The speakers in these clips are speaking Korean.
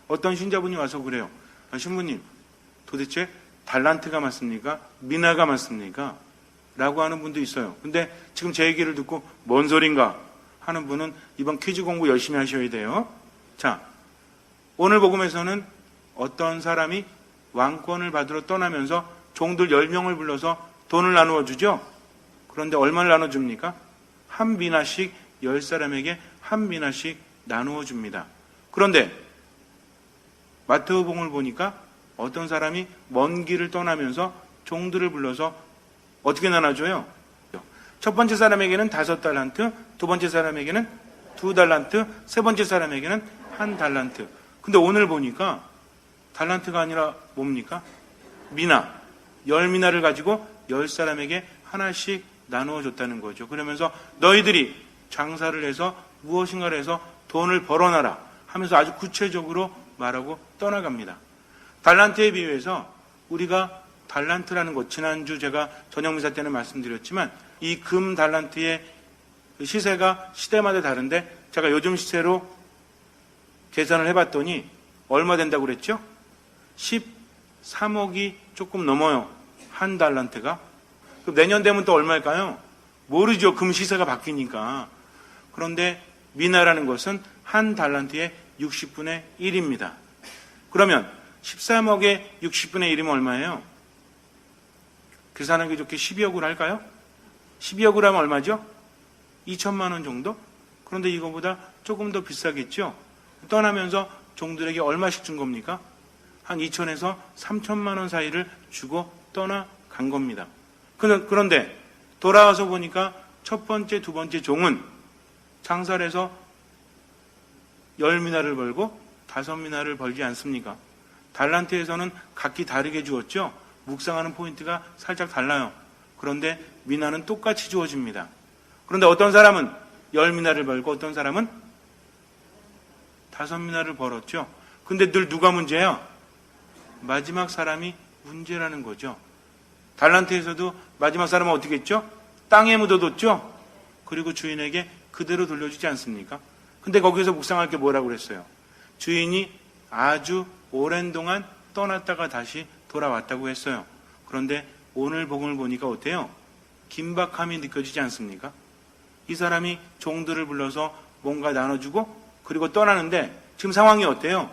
어떤 신자분이 와서 그래요. 신부님, 도대체 달란트가 맞습니까? 미나가 맞습니까? 라고 하는 분도 있어요. 근데 지금 제 얘기를 듣고 뭔 소린가 하는 분은 이번 퀴즈 공부 열심히 하셔야 돼요. 자, 오늘 복음에서는 어떤 사람이 왕권을 받으러 떠나면서 종들 10명을 불러서 돈을 나누어 주죠. 그런데 얼마를 나눠줍니까? 한 미나씩 10사람에게 한 미나씩 나누어 줍니다. 그런데 마태복음을 보니까 어떤 사람이 먼 길을 떠나면서 종들을 불러서 어떻게 나눠줘요? 첫 번째 사람에게는 5달란트, 두 번째 사람에게는 2달란트, 세 번째 사람에게는 1달란트. 근데 오늘 보니까 달란트가 아니라 뭡니까? 미나. 10미나를 가지고 10사람에게 하나씩 나누어 줬다는 거죠. 그러면서 너희들이 장사를 해서 무엇인가를 해서 돈을 벌어놔라 하면서 아주 구체적으로 말하고 떠나갑니다. 달란트에 비유해서 우리가 달란트라는 것, 지난주 제가 저녁미사 때는 말씀드렸지만 이 금 달란트의 시세가 시대마다 다른데 제가 요즘 시세로 계산을 해봤더니 얼마 된다고 그랬죠? 13억이 조금 넘어요. 한 달란트가. 그럼 내년 되면 또 얼마일까요? 모르죠. 금 시세가 바뀌니까. 그런데 미나라는 것은 한 달란트의 60분의 1입니다. 그러면 13억의 60분의 1이면 얼마예요? 계산하기 좋게 12억으로 할까요? 12억으로 하면 얼마죠? 2천만 원 정도? 그런데 이거보다 조금 더 비싸겠죠? 떠나면서 종들에게 얼마씩 준 겁니까? 한 2천에서 3천만 원 사이를 주고 떠나간 겁니다. 그런데 돌아와서 보니까 첫 번째, 두 번째 종은 장사를 해서 10미나를 벌고 5미나를 벌지 않습니까? 달란트에서는 각기 다르게 주었죠. 묵상하는 포인트가 살짝 달라요. 그런데 미나는 똑같이 주어집니다. 그런데 어떤 사람은 10미나를 벌고 어떤 사람은 5미나를 벌었죠. 근데 늘 누가 문제야? 마지막 사람이 문제라는 거죠. 달란트에서도 마지막 사람은 어떻게 했죠? 땅에 묻어뒀죠. 그리고 주인에게 그대로 돌려주지 않습니까? 근데 거기서 묵상할 게 뭐라고 그랬어요? 주인이 아주 오랜 동안 떠났다가 다시 돌아왔다고 했어요. 그런데 오늘 복음을 보니까 어때요? 긴박함이 느껴지지 않습니까? 이 사람이 종들을 불러서 뭔가 나눠주고 그리고 떠나는데 지금 상황이 어때요?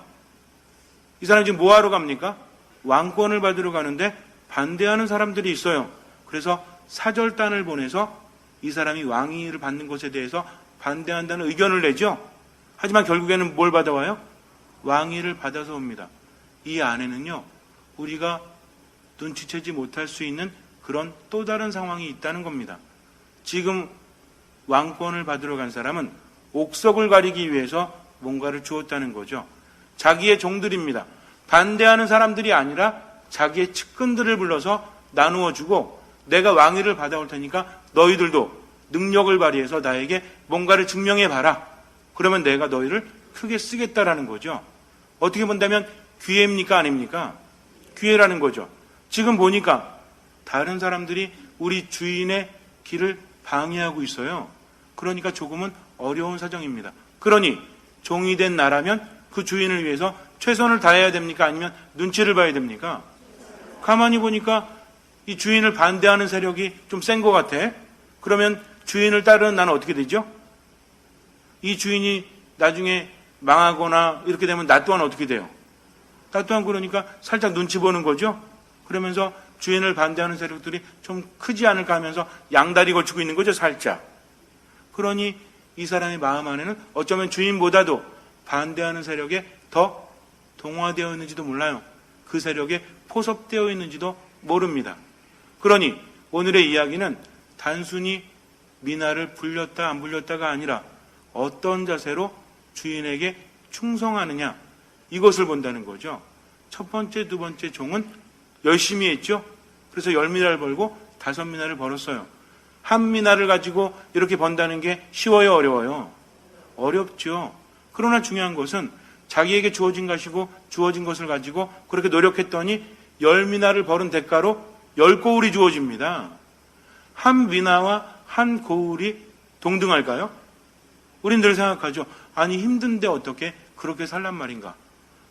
이 사람이 지금 뭐하러 갑니까? 왕권을 받으러 가는데 반대하는 사람들이 있어요. 그래서 사절단을 보내서 이 사람이 왕위를 받는 것에 대해서 반대한다는 의견을 내죠. 하지만 결국에는 뭘 받아와요? 왕위를 받아서 옵니다. 이 안에는요, 우리가 눈치채지 못할 수 있는 그런 또 다른 상황이 있다는 겁니다. 지금 왕권을 받으러 간 사람은 옥석을 가리기 위해서 뭔가를 주었다는 거죠. 자기의 종들입니다. 반대하는 사람들이 아니라 자기의 측근들을 불러서 나누어 주고 내가 왕위를 받아올 테니까 너희들도 능력을 발휘해서 나에게 뭔가를 증명해 봐라. 그러면 내가 너희를 크게 쓰겠다라는 거죠. 어떻게 본다면 기회입니까? 아닙니까? 기회라는 거죠. 지금 보니까 다른 사람들이 우리 주인의 길을 방해하고 있어요. 그러니까 조금은 어려운 사정입니다. 그러니 종이 된 나라면 그 주인을 위해서 최선을 다해야 됩니까? 아니면 눈치를 봐야 됩니까? 가만히 보니까 이 주인을 반대하는 세력이 좀 센 것 같아. 그러면 주인을 따르는 나는 어떻게 되죠? 이 주인이 나중에 망하거나 이렇게 되면 나 또한 어떻게 돼요? 나 또한 그러니까 살짝 눈치 보는 거죠. 그러면서 주인을 반대하는 세력들이 좀 크지 않을까 하면서 양다리 걸치고 있는 거죠, 살짝. 그러니 이 사람의 마음 안에는 어쩌면 주인보다도 반대하는 세력에 더 동화되어 있는지도 몰라요. 그 세력에 포섭되어 있는지도 모릅니다. 그러니 오늘의 이야기는 단순히 미나를 불렸다 안 불렸다가 아니라 어떤 자세로 주인에게 충성하느냐, 이것을 본다는 거죠. 첫 번째, 두 번째 종은 열심히 했죠. 그래서 10미나를 벌고 5미나를 벌었어요. 한 미나를 가지고 이렇게 번다는 게 쉬워요, 어려워요? 어렵죠. 그러나 중요한 것은 자기에게 주어진 것을 가지고 그렇게 노력했더니 10미나를 벌은 대가로 10고울이 주어집니다. 한 미나와 한 고울이 동등할까요? 우린 늘 생각하죠. 아니 힘든데 어떻게 그렇게 살란 말인가?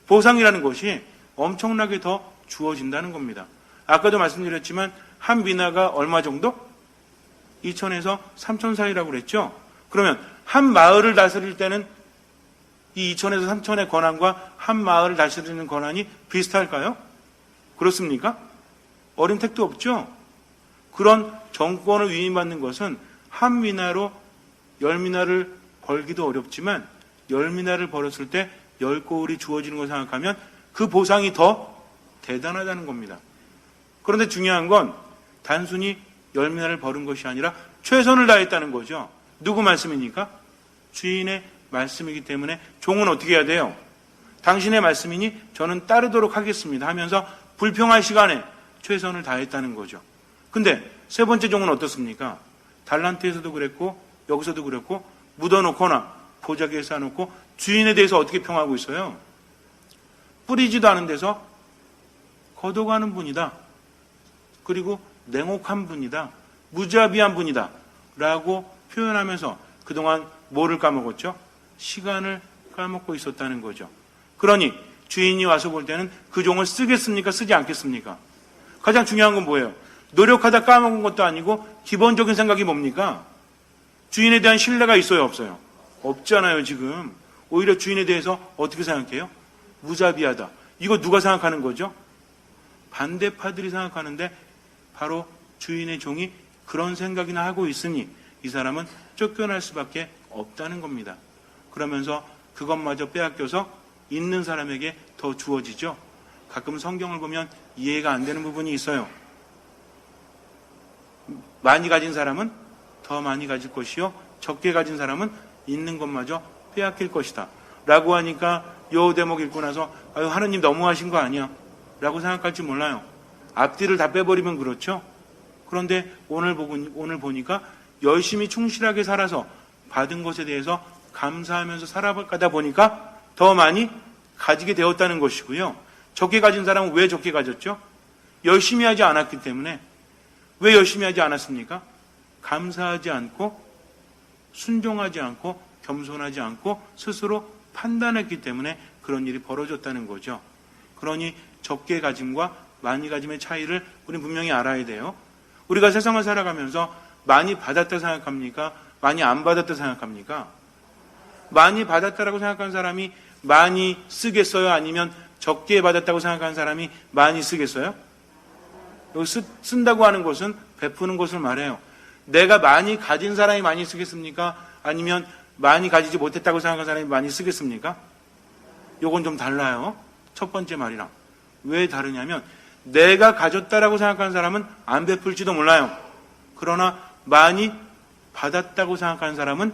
보상이라는 것이 엄청나게 더 주어진다는 겁니다. 아까도 말씀드렸지만 한 미나가 얼마 정도? 2천에서 3천 사이라고 그랬죠. 그러면 한 마을을 다스릴 때는 이 2천에서 3천의 권한과 한 마을을 다스리는 권한이 비슷할까요? 그렇습니까? 어린 택도 없죠. 그런 정권을 위임받는 것은 한 미나로 10미나를 벌기도 어렵지만 10미나를 벌었을 때 10고울이 주어지는 걸 생각하면 그 보상이 더 대단하다는 겁니다. 그런데 중요한 건 단순히 10미나를 벌은 것이 아니라 최선을 다했다는 거죠. 누구 말씀입니까? 주인의 말씀이기 때문에 종은 어떻게 해야 돼요? 당신의 말씀이니 저는 따르도록 하겠습니다 하면서 불평할 시간에 최선을 다했다는 거죠. 근데 세 번째 종은 어떻습니까? 달란트에서도 그랬고 여기서도 그랬고 묻어놓거나 보자기에 쌓아놓고 주인에 대해서 어떻게 평하고 있어요? 뿌리지도 않은 데서 걷어가는 분이다. 그리고 냉혹한 분이다. 무자비한 분이다. 라고 표현하면서 그동안 뭐를 까먹었죠? 시간을 까먹고 있었다는 거죠. 그러니 주인이 와서 볼 때는 그 종을 쓰겠습니까? 쓰지 않겠습니까? 가장 중요한 건 뭐예요? 노력하다 까먹은 것도 아니고 기본적인 생각이 뭡니까? 주인에 대한 신뢰가 있어요? 없어요? 없잖아요 지금. 오히려 주인에 대해서 어떻게 생각해요? 무자비하다. 이거 누가 생각하는 거죠? 반대파들이 생각하는데 바로 주인의 종이 그런 생각이나 하고 있으니 이 사람은 쫓겨날 수밖에 없다는 겁니다. 그러면서 그것마저 빼앗겨서 있는 사람에게 더 주어지죠. 가끔 성경을 보면 이해가 안 되는 부분이 있어요. 많이 가진 사람은 더 많이 가질 것이요 적게 가진 사람은 있는 것마저 빼앗길 것이다 라고 하니까 요 대목 읽고 나서 아유 하느님 너무하신 거 아니야 라고 생각할지 몰라요. 앞뒤를 다 빼버리면 그렇죠. 그런데 오늘 보니까 열심히 충실하게 살아서 받은 것에 대해서 감사하면서 살아가다 보니까 더 많이 가지게 되었다는 것이고요. 적게 가진 사람은 왜 적게 가졌죠? 열심히 하지 않았기 때문에. 왜 열심히 하지 않았습니까? 감사하지 않고 순종하지 않고 겸손하지 않고 스스로 판단했기 때문에 그런 일이 벌어졌다는 거죠. 그러니 적게 가짐과 많이 가짐의 차이를 우리는 분명히 알아야 돼요. 우리가 세상을 살아가면서 많이 받았다 생각합니까? 많이 안 받았다 생각합니까? 많이 받았다라고 생각하는 사람이 많이 쓰겠어요? 아니면 적게 받았다고 생각하는 사람이 많이 쓰겠어요? 여기 쓴다고 하는 것은 베푸는 것을 말해요. 내가 많이 가진 사람이 많이 쓰겠습니까? 아니면 많이 가지지 못했다고 생각하는 사람이 많이 쓰겠습니까? 요건 좀 달라요. 첫 번째 말이랑. 왜 다르냐면 내가 가졌다라고 생각하는 사람은 안 베풀지도 몰라요. 그러나 많이 받았다고 생각하는 사람은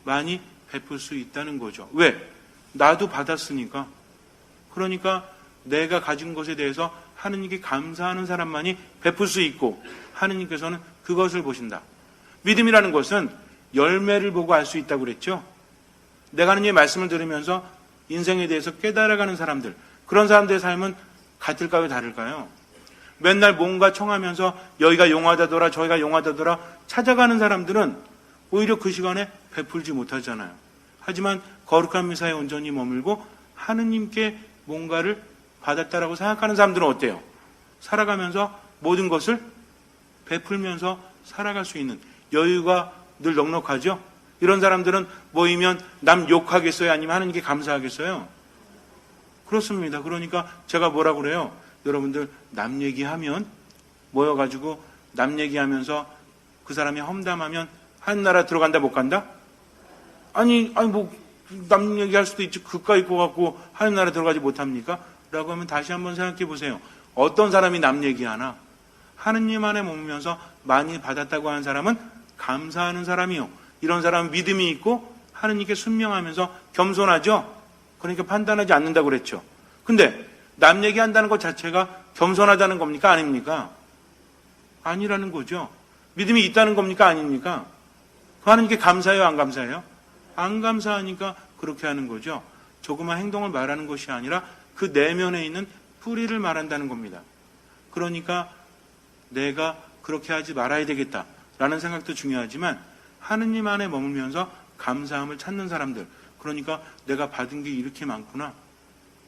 많이 베풀 수 있다는 거죠. 왜? 나도 받았으니까. 그러니까 내가 가진 것에 대해서 하느님께 감사하는 사람만이 베풀 수 있고 하느님께서는 그것을 보신다. 믿음이라는 것은 열매를 보고 알 수 있다고 그랬죠. 내가 하느님의 말씀을 들으면서 인생에 대해서 깨달아가는 사람들, 그런 사람들의 삶은 같을까요? 다를까요? 맨날 뭔가 청하면서 여기가 용하다더라 저기가 용하다더라 찾아가는 사람들은 오히려 그 시간에 베풀지 못하잖아요. 하지만 거룩한 미사에 온전히 머물고 하느님께 뭔가를 받았다라고 생각하는 사람들은 어때요? 살아가면서 모든 것을 베풀면서 살아갈 수 있는 여유가 늘 넉넉하죠? 이런 사람들은 모이면 남 욕하겠어요? 아니면 하느님께 감사하겠어요? 그렇습니다. 그러니까 제가 뭐라고 그래요? 여러분들 남 얘기하면 모여가지고 남 얘기하면서 그 사람이 험담하면 하늘나라 들어간다 못 간다? 아니 뭐 남 얘기할 수도 있지 그까 있고 갖고 하늘나라 들어가지 못합니까? 라고 하면 다시 한번 생각해 보세요. 어떤 사람이 남 얘기하나? 하느님 안에 머물면서 많이 받았다고 하는 사람은 감사하는 사람이요. 이런 사람은 믿음이 있고 하느님께 순명하면서 겸손하죠. 그러니까 판단하지 않는다고 그랬죠. 근데 남 얘기한다는 것 자체가 겸손하다는 겁니까? 아닙니까? 아니라는 거죠. 믿음이 있다는 겁니까? 아닙니까? 하느님께 감사해요? 안 감사해요? 안 감사하니까 그렇게 하는 거죠. 조그만 행동을 말하는 것이 아니라 그 내면에 있는 뿌리를 말한다는 겁니다. 그러니까 내가 그렇게 하지 말아야 되겠다라는 생각도 중요하지만 하느님 안에 머물면서 감사함을 찾는 사람들, 그러니까 내가 받은 게 이렇게 많구나,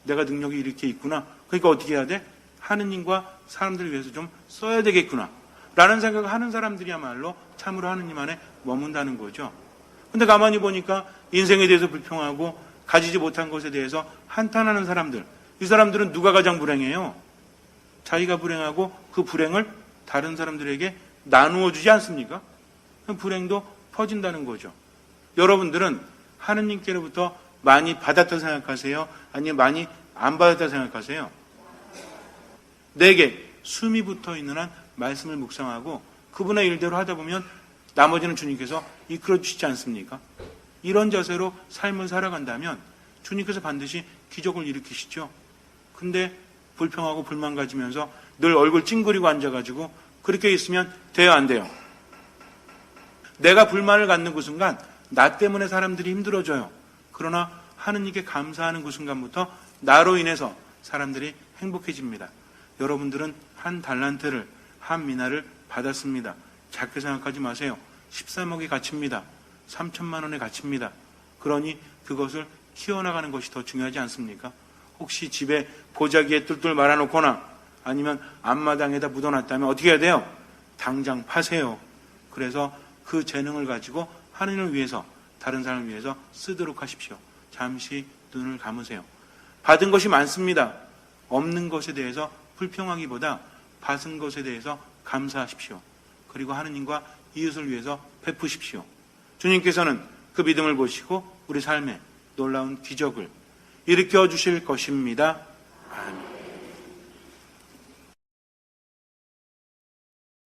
내가 능력이 이렇게 있구나. 그러니까 어떻게 해야 돼? 하느님과 사람들을 위해서 좀 써야 되겠구나. 라는 생각을 하는 사람들이야말로 참으로 하느님 안에 머문다는 거죠. 근데 가만히 보니까 인생에 대해서 불평하고 가지지 못한 것에 대해서 한탄하는 사람들. 이 사람들은 누가 가장 불행해요? 자기가 불행하고 그 불행을 다른 사람들에게 나누어 주지 않습니까? 불행도 퍼진다는 거죠. 여러분들은 하느님께로부터 많이 받았다 생각하세요? 아니면 많이 안 받았다 생각하세요? 내게 숨이 붙어 있는 한 말씀을 묵상하고 그분의 일대로 하다 보면 나머지는 주님께서 이끌어 주시지 않습니까? 이런 자세로 삶을 살아간다면 주님께서 반드시 기적을 일으키시죠. 근데 불평하고 불만 가지면서 늘 얼굴 찡그리고 앉아가지고 그렇게 있으면 돼요, 안 돼요? 내가 불만을 갖는 그 순간 나 때문에 사람들이 힘들어져요. 그러나 하느님께 감사하는 그 순간부터 나로 인해서 사람들이 행복해집니다. 여러분들은 한 달란트를, 한 미나를 받았습니다. 작게 생각하지 마세요. 13억의 가치입니다. 3천만 원의 가치입니다. 그러니 그것을 키워나가는 것이 더 중요하지 않습니까? 혹시 집에 보자기에 뚫뚫 말아놓거나 아니면 앞마당에다 묻어놨다면 어떻게 해야 돼요? 당장 파세요. 그래서 그 재능을 가지고 하느님을 위해서, 다른 사람을 위해서 쓰도록 하십시오. 잠시 눈을 감으세요. 받은 것이 많습니다. 없는 것에 대해서 불평하기보다 받은 것에 대해서 감사하십시오. 그리고 하느님과 이웃을 위해서 베푸십시오. 주님께서는 그 믿음을 보시고 우리 삶에 놀라운 기적을 일으켜 주실 것입니다. 아멘.